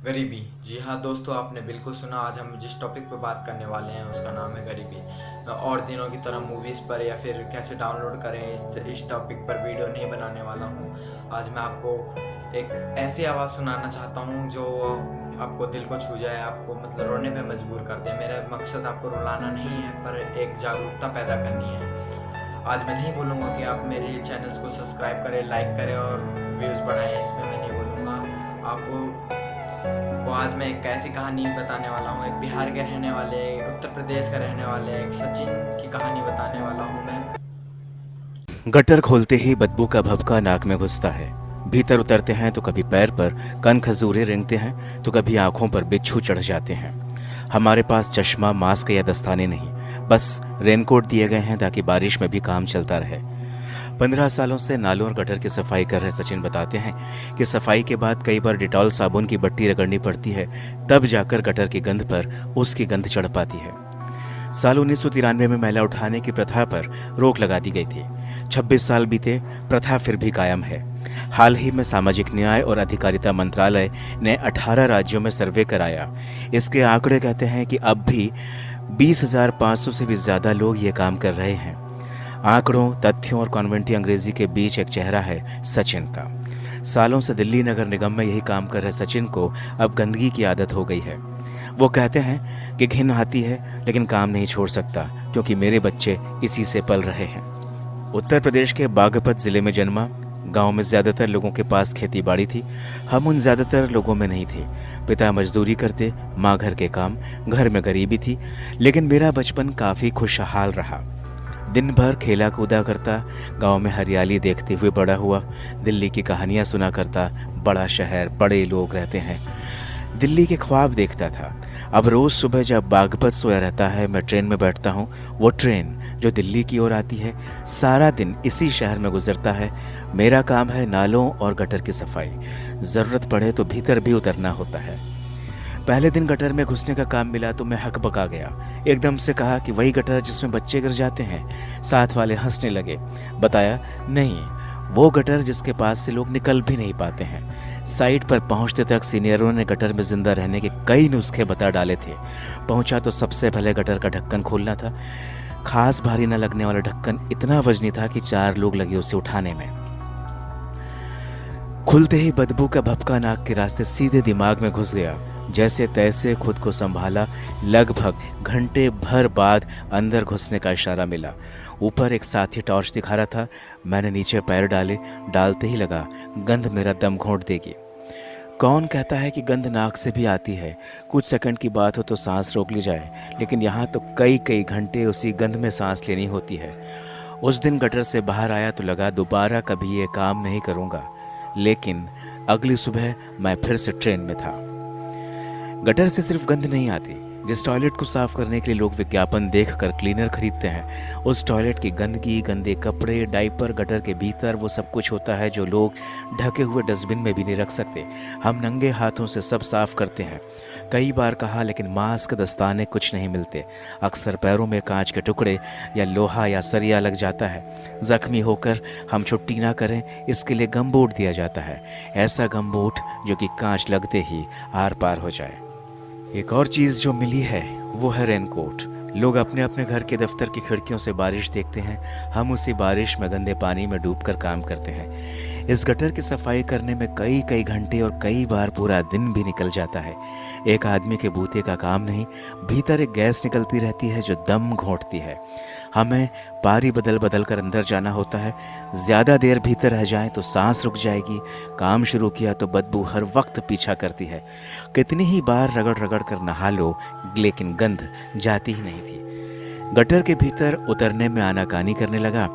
गरीबी। जी हाँ दोस्तों, आपने बिल्कुल सुना। आज हम जिस टॉपिक पर बात करने वाले हैं उसका नाम है गरीबी। मैं और दिनों की तरह मूवीज़ पर या फिर कैसे डाउनलोड करें इस टॉपिक पर वीडियो नहीं बनाने वाला हूँ। आज मैं आपको एक ऐसी आवाज़ सुनाना चाहता हूँ जो आपको दिल को छू जाए, आपको मतलब रोने पे मजबूर कर दे। मेरा मकसद आपको रुलाना नहीं है, पर एक जागरूकता पैदा करनी है। आज मैं नहीं बोलूँगा कि आप मेरे चैनल्स को सब्सक्राइब करें, लाइक करें और व्यूज़ बढ़ाएं। इसमें मैं नहीं बोलूँगा। आपको आज मैं एक ऐसी कहानी बताने वाला हूँ। एक बिहार के रहने वाले, उत्तर प्रदेश का रहने वाले एक सचिन की कहानी बताने वाला हूँ मैं। गटर खोलते ही बदबू का भभका नाक में घुसता है। भीतर उतरते हैं तो कभी पैर पर कन खजूरे रेंगते हैं तो कभी आंखों पर बिच्छू चढ़ जाते हैं। हमारे पास चश्मा, मास्क या दस्ताने नहीं, बस रेनकोट दिए गए हैं ताकि बारिश में भी काम चलता रहे। 15 सालों से नालों और गटर की सफाई कर रहे सचिन बताते हैं कि सफाई के बाद कई बार डिटॉल साबुन की बट्टी रगड़नी पड़ती है, तब जाकर गटर की गंध पर उसकी गंध चढ़ पाती है। साल 1993 में मैला उठाने की प्रथा पर रोक लगा दी गई थी। 26 साल बीते, प्रथा फिर भी कायम है। हाल ही में सामाजिक न्याय और अधिकारिता मंत्रालय ने 18 राज्यों में सर्वे कराया। इसके आंकड़े कहते हैं कि अब भी 20,500 से भी ज़्यादा लोग ये काम कर रहे हैं। आंकड़ों, तथ्यों और कॉन्वेंटी अंग्रेजी के बीच एक चेहरा है सचिन का। सालों से दिल्ली नगर निगम में यही काम कर रहे सचिन को अब गंदगी की आदत हो गई है। वो कहते हैं कि घिन आती है लेकिन काम नहीं छोड़ सकता, क्योंकि मेरे बच्चे इसी से पल रहे हैं। उत्तर प्रदेश के बागपत जिले में जन्मा। गांव में ज़्यादातर लोगों के पास खेती बाड़ी थी। हम उन ज़्यादातर लोगों में नहीं थे। पिता मजदूरी करते, माँ घर के काम, घर में गरीबी थी। लेकिन मेरा बचपन काफ़ी खुशहाल रहा। दिन भर खेला कूदा करता, गांव में हरियाली देखते हुए बड़ा हुआ। दिल्ली की कहानियाँ सुना करता। बड़ा शहर, बड़े लोग रहते हैं, दिल्ली के ख्वाब देखता था। अब रोज़ सुबह जब बागपत सोया रहता है, मैं ट्रेन में बैठता हूँ। वो ट्रेन जो दिल्ली की ओर आती है, सारा दिन इसी शहर में गुजरता है। मेरा काम है नालों और गटर की सफाई। ज़रूरत पड़े तो भीतर भी उतरना होता है। पहले दिन गटर में घुसने का काम मिला तो मैं हकबका गया। एकदम से कहा कि वही गटर जिसमें बच्चे गिर जाते हैं। साथ वाले हंसने लगे। बताया, नहीं, वो गटर जिसके पास से लोग निकल भी नहीं पाते हैं। साइट पर पहुंचते तक सीनियरों ने गटर में जिंदा रहने के कई नुस्खे बता डाले थे। पहुंचा तो सबसे पहले गटर का ढक्कन खोलना था। खास भारी न लगने वाला ढक्कन इतना वजनी था कि 4 लोग लगे उसे उठाने में। खुलते ही बदबू का भपका नाक के रास्ते सीधे दिमाग में घुस गया। जैसे तैसे खुद को संभाला। लगभग घंटे भर बाद अंदर घुसने का इशारा मिला। ऊपर एक साथी टॉर्च दिखा रहा था। मैंने नीचे पैर डाले। डालते ही लगा गंध मेरा दम घोंट देगी। कौन कहता है कि गंध नाक से भी आती है? कुछ सेकंड की बात हो तो सांस रोक ली जाए, लेकिन यहाँ तो कई कई घंटे उसी गंध में सांस लेनी होती है। उस दिन गटर से बाहर आया तो लगा दोबारा कभी ये काम नहीं करूँगा। लेकिन अगली सुबह मैं फिर से ट्रेन में था। गटर से सिर्फ गंध नहीं आती। जिस टॉयलेट को साफ करने के लिए लोग विज्ञापन देखकर क्लीनर खरीदते हैं, उस टॉयलेट की गंदगी, गंदे कपड़े, डायपर गटर के भीतर वो सब कुछ होता है जो लोग ढके हुए डस्टबिन में भी नहीं रख सकते। हम नंगे हाथों से सब साफ करते हैं। कई बार कहा, लेकिन मास्क, दस्ताने कुछ नहीं मिलते। अक्सर पैरों में कांच के टुकड़े या लोहा या सरिया लग जाता है। जख्मी होकर हम छुट्टी ना करें, इसके लिए गमबूट दिया जाता है। ऐसा गमबूट जो कि कांच लगते ही आर पार हो जाए। एक और चीज़ जो मिली है वो है रेनकोट। लोग अपने अपने घर के दफ्तर की खिड़कियों से बारिश देखते हैं। हम उसी बारिश में गंदे पानी में डूबकर काम करते हैं। इस गटर की सफाई करने में कई कई घंटे और कई बार पूरा दिन भी निकल जाता है। एक आदमी के बूते का काम नहीं, भीतर एक गैस निकलती रहती है जो दम घोंटती है। हमें पारी बदल बदल कर अंदर जाना होता है। ज़्यादा देर भीतर रह जाएं तो सांस रुक जाएगी। काम शुरू किया तो बदबू हर वक्त पीछा करती है। कितनी ही बार रगड़ रगड़ कर नहा लो, लेकिन गंध जाती ही नहीं थी। गटर के भीतर उतरने में आनाकानी करने लगा।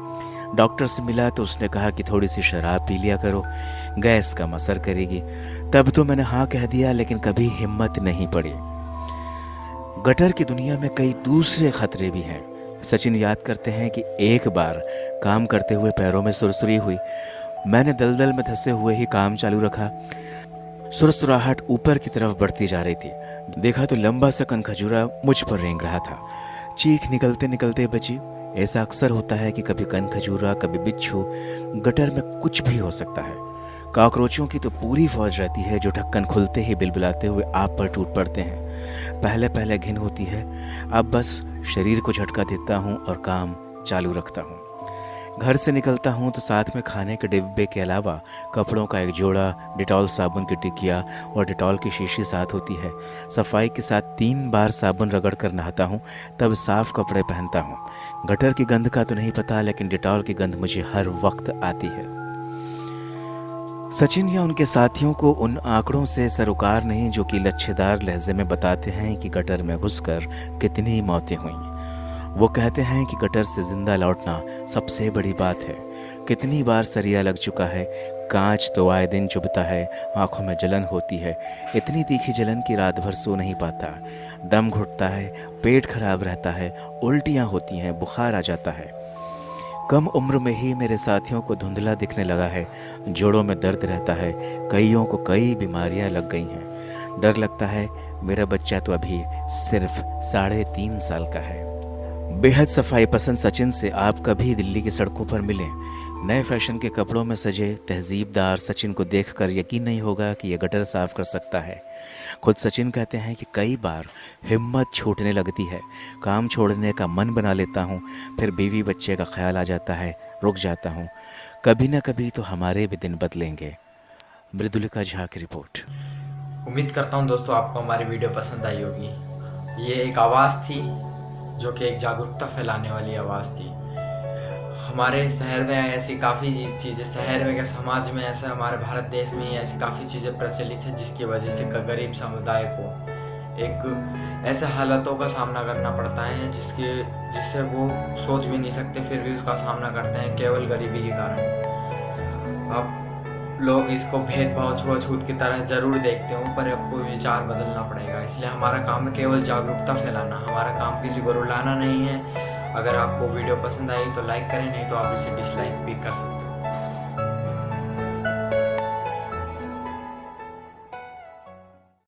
डॉक्टर से मिला तो उसने कहा कि थोड़ी सी शराब पी लिया करो, गैस कम असर करेगी। तब तो मैंने हाँ कह दिया, लेकिन कभी हिम्मत नहीं पड़ी। गटर की दुनिया में कई दूसरे खतरे भी हैं। सचिन याद करते हैं कि एक बार काम करते हुए पैरों में सुरसुरी हुई। मैंने दलदल में धंसे हुए ही काम चालू रखा। सुरसुराहट ऊपर की तरफ बढ़ती जा रही थी। देखा तो लंबा सा कनखजूरा मुझ पर रेंग रहा था। चीख निकलते निकलते बची। ऐसा अक्सर होता है कि कभी कनखजूरा, कभी बिच्छू। गटर में कुछ भी हो सकता है। कॉकरोचों की तो पूरी फौज रहती है जो ढक्कन खुलते ही बिलबिलाते हुए आप पर टूट पड़ते हैं। पहले पहले घिन होती है, अब बस शरीर को झटका देता हूँ और काम चालू रखता हूँ। घर से निकलता हूँ तो साथ में खाने के डिब्बे के अलावा कपड़ों का एक जोड़ा, डिटॉल साबुन की टिकिया और डिटॉल की शीशी साथ होती है। सफाई के साथ 3 बार साबुन रगड़ कर नहाता हूँ, तब साफ कपड़े पहनता हूँ। गटर की गंध का तो नहीं पता, लेकिन डिटॉल की गंध मुझे हर वक्त आती है। सचिन या उनके साथियों को उन आंकड़ों से सरोकार नहीं जो कि लच्छेदार लहजे में बताते हैं कि गटर में घुसकर कितनी मौतें हुई। वो कहते हैं कि गटर से जिंदा लौटना सबसे बड़ी बात है। कितनी बार सरिया लग चुका है, कांच तो आए दिन चुभता है, आंखों में जलन होती है, इतनी तीखी जलन कि रात भर सो नहीं पाता। दम घुटता है, पेट खराब रहता है, उल्टियाँ होती हैं, बुखार आ जाता है। कम उम्र में ही मेरे साथियों को धुंधला दिखने लगा है, जोड़ों में दर्द रहता है, कईयों को कई बीमारियां लग गई हैं। डर लगता है मेरा बच्चा तो अभी सिर्फ 3.5 साल का है। बेहद सफाई पसंद सचिन से आप कभी दिल्ली की सड़कों पर मिलें, नए फैशन के कपड़ों में सजे तहजीबदार सचिन को देखकर यकीन नहीं होगा कि यह गटर साफ कर सकता है। खुद सचिन कहते हैं कि कई बार हिम्मत छूटने लगती है, काम छोड़ने का मन बना लेता हूँ, फिर बीवी बच्चे का ख्याल आ जाता है, रुक जाता हूँ। कभी न कभी तो हमारे भी दिन बदलेंगे। मृदुलिका झा की रिपोर्ट। उम्मीद करता हूँ दोस्तों आपको हमारी वीडियो पसंद आई होगी। ये एक आवाज़ थी जो कि एक जागरूकता फैलाने वाली आवाज़ थी। हमारे शहर में ऐसी काफ़ी चीज़ें, शहर में क्या समाज में, ऐसा हमारे भारत देश में ही ऐसी काफ़ी चीज़ें प्रचलित हैं जिसकी वजह से गरीब समुदाय को एक ऐसे हालातों का सामना करना पड़ता है जिससे वो सोच भी नहीं सकते, फिर भी उसका सामना करते हैं केवल गरीबी के कारण। अब लोग इसको भेदभाव, छुआछूत की तरह ज़रूर देखते हो, पर आपको विचार बदलना पड़ेगा। इसलिए हमारा काम है केवल जागरूकता फैलाना, हमारा काम किसी को रुलाना नहीं है। अगर आपको वीडियो पसंद आई तो लाइक करें, नहीं तो आप इसे डिसलाइक भी कर सकते हो।